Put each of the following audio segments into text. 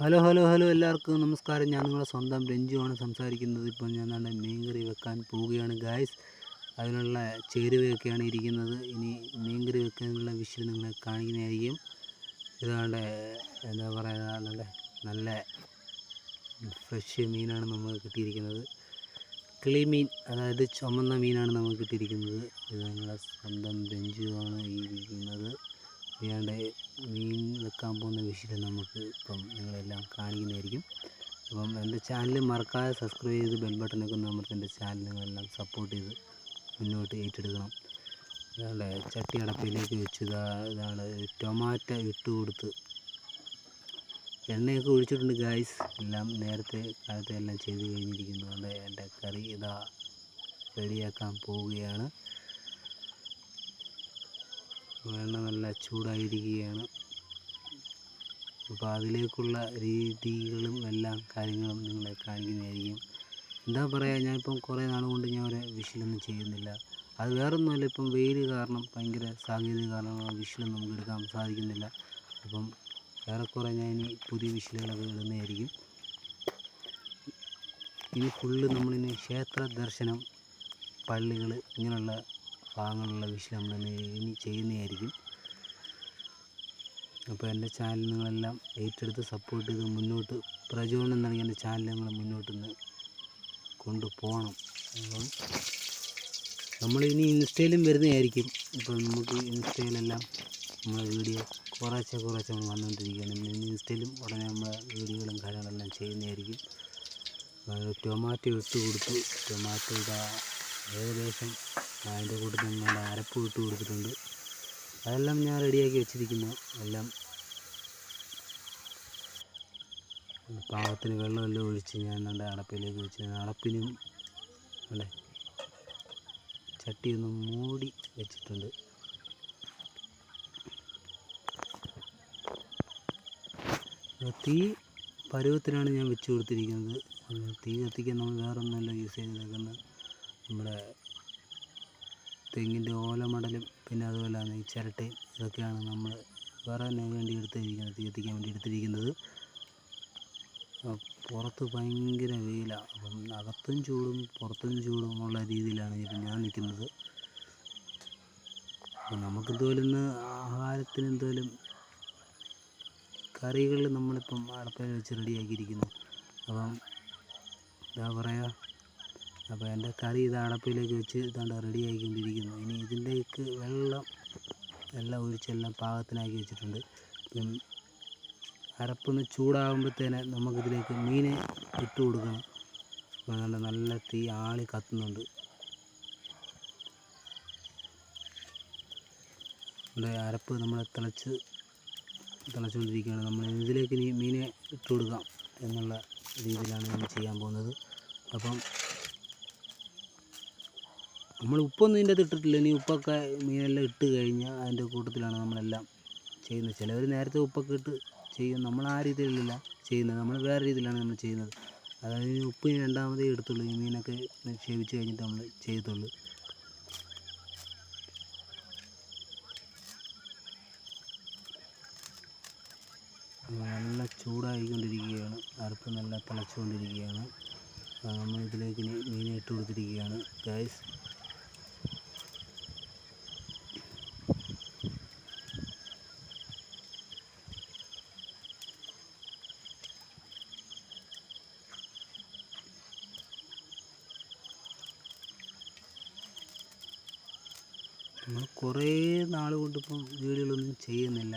Hello എല്ലാവർക്കും നമസ്കാരം. ഞാൻ നിങ്ങളുടെ സ്വന്തം രഞ്ജുവാണ് സംസാരിക്കുന്നത്. ഇപ്പോൾ ഞാൻ മീൻ കറി വെക്കാൻ പോവുകയാണ് ഗായ്സ്. അതിനുള്ള ചേരുവയൊക്കെയാണ് ഇരിക്കുന്നത്. ഇനി മീൻ കറി വെക്കാനുള്ള വിഷയം നിങ്ങളെ കാണിക്കുന്നതായിരിക്കും. ഇതാണ്ട് എന്താ പറയുക, നല്ല ഫ്രഷ് മീനാണ് നമുക്ക് കിട്ടിയിരിക്കുന്നത്. കിളിമീൻ, അതായത് ചുമന്ന മീനാണ് നമുക്ക് കിട്ടിയിരിക്കുന്നത്. ഇത് നിങ്ങളുടെ സ്വന്തം രഞ്ജുവാണ് ഇരിക്കുന്നത്. ചെയ്യാണ്ട് മീൻ വെക്കാൻ പോകുന്ന വിഷയം നമുക്ക് ഇപ്പം നിങ്ങളെല്ലാം കാണിക്കുന്നതായിരിക്കും. അപ്പം എൻ്റെ ചാനൽ മറക്കാതെ സബ്സ്ക്രൈബ് ചെയ്ത് ബെൽ ബട്ടനൊക്കെ ഒന്ന് അമർത്തി എൻ്റെ ചാനൽ നിങ്ങളെല്ലാം സപ്പോർട്ട് ചെയ്ത് മുന്നോട്ട് ഏറ്റെടുക്കണം. ഇതാണ്ട് ചട്ടി അടപ്പിലേക്ക് വെച്ച് ഇതാണ് ടൊമാറ്റോ ഇട്ട് കൊടുത്ത് എണ്ണയൊക്കെ ഒഴിച്ചിട്ടുണ്ട് ഗായ്സ്. എല്ലാം നേരത്തെ കാലത്തെ എല്ലാം ചെയ്ത് കഴിഞ്ഞിരിക്കുന്നു. അതുകൊണ്ട് എൻ്റെ കറി റെഡിയാക്കാൻ പോവുകയാണ്. എണ്ണ നല്ല ചൂടായിരിക്കുകയാണ്. അപ്പോൾ അതിലേക്കുള്ള രീതികളും എല്ലാ കാര്യങ്ങളും നിങ്ങളെ കാണിക്കുന്നതായിരിക്കും. എന്താ പറയുക, ഞാനിപ്പം കുറേ നാൾ കൊണ്ട് ഞാൻ ഒരു വിഷലൊന്നും ചെയ്യുന്നില്ല. അത് വേറൊന്നുമല്ല, ഇപ്പം വെയിൽ കാരണം, ഭയങ്കര സാങ്കേതിക കാരണങ്ങൾ വിഷലൊന്നും നമുക്ക് എടുക്കാൻ സാധിക്കുന്നില്ല. അപ്പം ഏറെക്കുറെ ഞാൻ ഇനി പുതിയ വിഷലുകളൊക്കെ ഇടുന്നതായിരിക്കും. ഇനി ഫുള്ള് നമ്മളിനി ക്ഷേത്ര ദർശനം, പള്ളികൾ, ഇങ്ങനെയുള്ള ഭാഗങ്ങളുള്ള വിഷയം നമ്മൾ ഇനി ചെയ്യുന്നതായിരിക്കും. അപ്പോൾ എൻ്റെ ചാനൽ നിങ്ങളെല്ലാം ഏറ്റെടുത്ത് സപ്പോർട്ട് ചെയ്ത് മുന്നോട്ട് പ്രചോദനം നൽകി എൻ്റെ ചാനൽ നിങ്ങൾ മുന്നോട്ട് കൊണ്ടുപോകണം. അപ്പം നമ്മളിനി ഇൻസ്റ്റയിലും വരുന്നതായിരിക്കും. ഇപ്പം നമുക്ക് ഇൻസ്റ്റയിലെല്ലാം നമ്മളെ വീഡിയോ കുറേശ്ശെ നമ്മൾ വന്നുകൊണ്ടിരിക്കുകയാണ്. ഇൻസ്റ്റയിലും ഉടനെ നമ്മളെ വീഡിയോകളും കാര്യങ്ങളെല്ലാം ചെയ്യുന്നതായിരിക്കും. ടൊമാറ്റോ ഇട്ട് കൊടുത്തു. ടൊമാറ്റോ ഏകദേശം അതിൻ്റെ കൂട്ടത്തിൽ നല്ല അരപ്പ് ഇട്ട് കൊടുത്തിട്ടുണ്ട്. അതെല്ലാം ഞാൻ റെഡിയാക്കി വെച്ചിരിക്കുന്നു. എല്ലാം പാകത്തിന് വെള്ളമെല്ലാം ഒഴിച്ച് ഞാൻ എൻ്റെ അടപ്പിലേക്ക് വെച്ച്, അടപ്പിനും അല്ലേ ചട്ടിയൊന്ന് മൂടി വെച്ചിട്ടുണ്ട്. തീ പരുവത്തിനാണ് ഞാൻ വെച്ച് കൊടുത്തിരിക്കുന്നത്. തീ കത്തിക്കാൻ നമ്മൾ വേറൊന്നുമല്ല യൂസ് ചെയ്തേക്കുന്നത്. നമ്മുടെ തെങ്ങിൻ്റെ ഓലമടലും പിന്നെ അതുപോലെ തന്നെ ഈ ചിരട്ടയും ഇതൊക്കെയാണ് നമ്മൾ വേറെ തന്നെ വേണ്ടി എടുത്തിരിക്കുന്നത്, തീ കത്തിക്കാൻ വേണ്ടി എടുത്തിരിക്കുന്നത്. പുറത്ത് ഭയങ്കര വെയിലാണ്. അപ്പം അകത്തും ചൂടും പുറത്തും ചൂടും ഉള്ള രീതിയിലാണ് ഇപ്പം ഞാൻ നിൽക്കുന്നത്. അപ്പം നമുക്കെന്തുപോലും ഇന്ന് ആഹാരത്തിന് എന്തുപോലും കറികൾ നമ്മളിപ്പം അടപ്പയിൽ വെച്ച് റെഡിയാക്കിയിരിക്കുന്നു. അപ്പം എന്താ പറയുക, അപ്പോൾ എൻ്റെ കറി അടപ്പിലേക്ക് വെച്ച് റെഡിയാക്കിക്കൊണ്ടിരിക്കുന്നു. ഇനി ഇതിൻ്റെയൊക്കെ എല്ലാം ഒഴിച്ചെല്ലാം പാകത്തിനാക്കി വെച്ചിട്ടുണ്ട്. ഇപ്പം അരപ്പൊന്ന് ചൂടാകുമ്പോഴത്തേനെ നമുക്കിതിലേക്ക് മീനെ ഇട്ട് കൊടുക്കണം. നല്ല തീ ആളി കത്തുന്നുണ്ട്. അരപ്പ് നമ്മൾ തിളച്ചുകൊണ്ടിരിക്കുകയാണ്. നമ്മൾ ഇതിലേക്ക് ഇനി മീനെ ഇട്ട് കൊടുക്കാം എന്നുള്ള രീതിയിലാണ് ഞാൻ ചെയ്യാൻ പോകുന്നത്. അപ്പം നമ്മൾ ഉപ്പൊന്നും ഇതിൻ്റെ അകത്ത് ഇട്ടിട്ടില്ല. ഇനി ഉപ്പൊക്കെ മീനെല്ലാം ഇട്ട് കഴിഞ്ഞാൽ അതിൻ്റെ കൂട്ടത്തിലാണ് നമ്മളെല്ലാം ചെയ്യുന്നത്. ചിലവർ നേരത്തെ ഉപ്പൊക്കെ ഇട്ട് ചെയ്യും. നമ്മൾ ആ രീതിയിലല്ല ചെയ്യുന്നത്, നമ്മൾ വേറെ രീതിയിലാണ് നമ്മൾ ചെയ്യുന്നത്. അതായത് ഉപ്പ് രണ്ടാമതേ എടുത്തുള്ളൂ. ഈ മീനൊക്കെ നിക്ഷേപിച്ച് കഴിഞ്ഞിട്ട് നമ്മൾ ചെയ്യത്തുള്ളൂ. നല്ല ചൂടായിക്കൊണ്ടിരിക്കുകയാണ്. അരപ്പ് നല്ല തിളച്ചുകൊണ്ടിരിക്കുകയാണ്. നമ്മൾ ഇതിലേക്ക് മീനെ ഇട്ട് കൊടുത്തിരിക്കുകയാണ് ഗൈസ്. നമ്മൾ കുറേ നാൾ കൊണ്ടിപ്പം വീഡിയോകളൊന്നും ചെയ്യുന്നില്ല.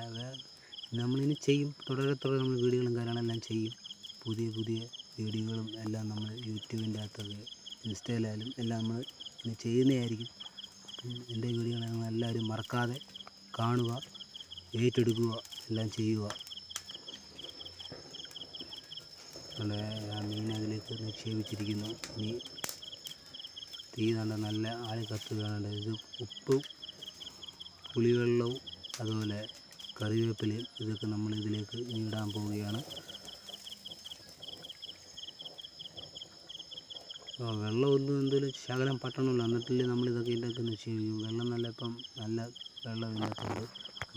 നമ്മളിനി ചെയ്യും, തുടരെ നമ്മൾ വീഡിയോകളും കാര്യങ്ങളെല്ലാം ചെയ്യും. പുതിയ വീഡിയോകളും എല്ലാം നമ്മൾ യൂട്യൂബിൻ്റെ അകത്തൊക്കെ ഇൻസ്റ്റയിലായാലും എല്ലാം നമ്മൾ ഇനി ചെയ്യുന്നതായിരിക്കും. അപ്പം എൻ്റെ വീഡിയോകൾ എല്ലാവരും മറക്കാതെ കാണുക, ഏറ്റെടുക്കുക, എല്ലാം ചെയ്യുക. ആ മീൻ അതിലേക്ക് നിക്ഷേപിച്ചിരിക്കുന്നു. ഇനി തീ നല്ല ആളി കത്തുകയാണ്. ഇത് ഉപ്പും പുളിവെള്ളവും അതുപോലെ കറിവേപ്പിലയും ഇതൊക്കെ നമ്മൾ ഇതിലേക്ക് ഇടാൻ പോവുകയാണ്. വെള്ളമൊന്നും എന്തെങ്കിലും ശകലം പറ്റണമല്ലോ, എന്നിട്ടില്ലേ നമ്മളിതൊക്കെ നിക്ഷേപിക്കും. വെള്ളം നല്ല വെള്ളം ഇതിനകത്തുണ്ട്.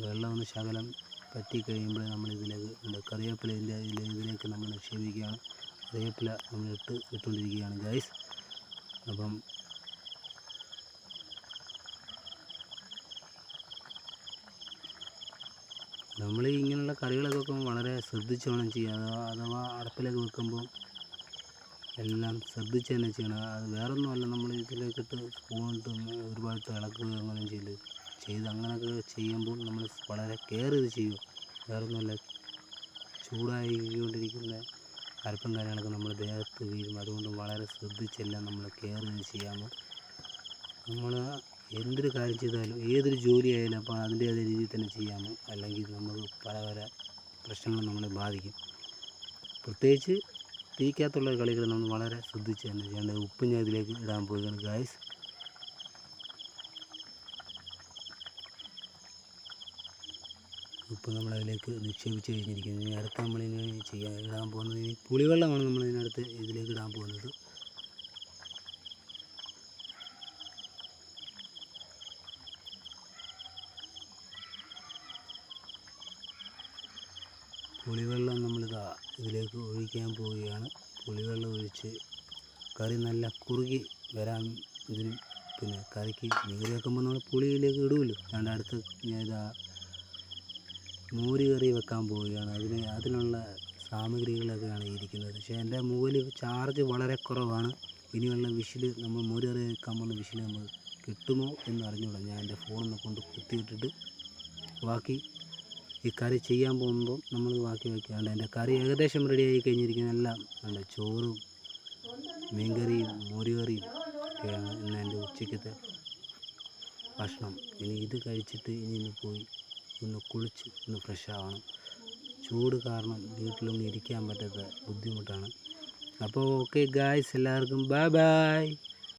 വെള്ളം ഒന്ന് ശകലം പറ്റി കഴിയുമ്പോൾ നമ്മൾ ഇതിലേക്ക് കറിവേപ്പില ഇതിലേക്ക് നമ്മൾ നിക്ഷേപിക്കുകയാണ്. കറിവേപ്പില നമ്മൾ ഇട്ടുകൊണ്ടിരിക്കുകയാണ് ഗൈസ്. അപ്പം നമ്മൾ ഇങ്ങനെയുള്ള കറികളൊക്കെ വെക്കുമ്പോൾ വളരെ ശ്രദ്ധിച്ച് വേണം ചെയ്യാൻ. അഥവാ അടുപ്പിലേക്ക് വെക്കുമ്പോൾ എല്ലാം ശ്രദ്ധിച്ച് തന്നെ ചെയ്യണം. അത് വേറൊന്നുമല്ല, നമ്മൾ ഇതിലേക്കിട്ട് സ്പൂണിട്ട് ഒരുപാട് ഇളക്കുക അങ്ങനെ ചെയ്ത് അങ്ങനെയൊക്കെ ചെയ്യുമ്പോൾ നമ്മൾ വളരെ കെയർ ചെയ്ത് ചെയ്യും. വേറൊന്നുമല്ല, ചൂടായിക്കൊണ്ടിരിക്കുന്ന അരപ്പും കാര്യങ്ങളൊക്കെ നമ്മുടെ ദേഹത്ത് വീഴും. അതുകൊണ്ട് വളരെ ശ്രദ്ധിച്ചെല്ലാം നമ്മൾ കെയർ ചെയ്ത് ചെയ്യാമോ. നമ്മൾ എന്തൊരു കാര്യം ചെയ്താലും ഏതൊരു ജോലി ആയാലും അപ്പോൾ അതിൻ്റേതായ രീതിയിൽ തന്നെ ചെയ്യാമോ, അല്ലെങ്കിൽ നമുക്ക് പല പ്രശ്നങ്ങളും നമ്മളെ ബാധിക്കും. പ്രത്യേകിച്ച് തീക്കകത്തുള്ള കളികൾ നമ്മൾ വളരെ ശ്രദ്ധിച്ച് തന്നെ ചെയ്യേണ്ടത്. ഉപ്പ് ഞാൻ ഇതിലേക്ക് ഇടാൻ പോവുകയാണ് ഗായ്സ്. ഉപ്പ് നമ്മളതിലേക്ക് നിക്ഷേപിച്ച് കഴിഞ്ഞിരിക്കുന്നു. ഇനി അടുത്ത് നമ്മളിനി ഇടാൻ പോകുന്നത് പുളിവെള്ളമാണ്. നമ്മൾ ഇതിലേക്ക് ഇടാൻ പോകുന്നത്. പുളിവെള്ളം ഇതിലേക്ക് ഒഴിക്കാൻ പോവുകയാണ്. പുളിവെള്ളം ഒഴിച്ച് കറി നല്ല കുറുകി വരാൻ ഇതിന്, പിന്നെ കറിക്ക് മീൻ വെക്കുമ്പോൾ നമ്മൾ പുളിയിലേക്ക് ഇടുമല്ലോ. അതുകൊണ്ട് അടുത്ത് ഞാൻ മോര് കറി വെക്കാൻ പോവുകയാണ്. അതിനുള്ള സാമഗ്രികളൊക്കെയാണ് ഇരിക്കുന്നത്. പക്ഷേ എൻ്റെ മൊബൈൽ ചാർജ് വളരെ കുറവാണ്. ഇനിയുള്ള നമ്മൾ മോര് കറി വെക്കാൻ പോകുന്ന വിഷിൽ നമ്മൾ കിട്ടുമോ എന്ന് അറിഞ്ഞുകൂടാ. ഞാൻ എൻ്റെ ഫോണിൽ കൊണ്ട് കുത്തിയിട്ടിട്ട് ബാക്കി ഈ കറി ചെയ്യാൻ പോകുമ്പോൾ നമ്മൾ ബാക്കി വയ്ക്കാണ്ട് എൻ്റെ കറി ഏകദേശം റെഡിയായി കഴിഞ്ഞിരിക്കുന്ന എല്ലാം നല്ല ചോറും മീൻകറിയും മോരുകറിയും ഒക്കെയാണ് ഇന്ന് എൻ്റെ ഉച്ചയ്ക്കത്തെ ഭക്ഷണം. ഇനി ഇത് കഴിച്ചിട്ട് പോയി ഒന്ന് കുളിച്ച് ഒന്ന് ഫ്രഷ് ആവണം. ചൂട് കാരണം വീട്ടിലൊന്നും ഇരിക്കാൻ പറ്റാത്ത ബുദ്ധിമുട്ടാണ്. അപ്പോൾ ഓക്കെ ഗായ്സ്, എല്ലാവർക്കും ബൈ ബൈ.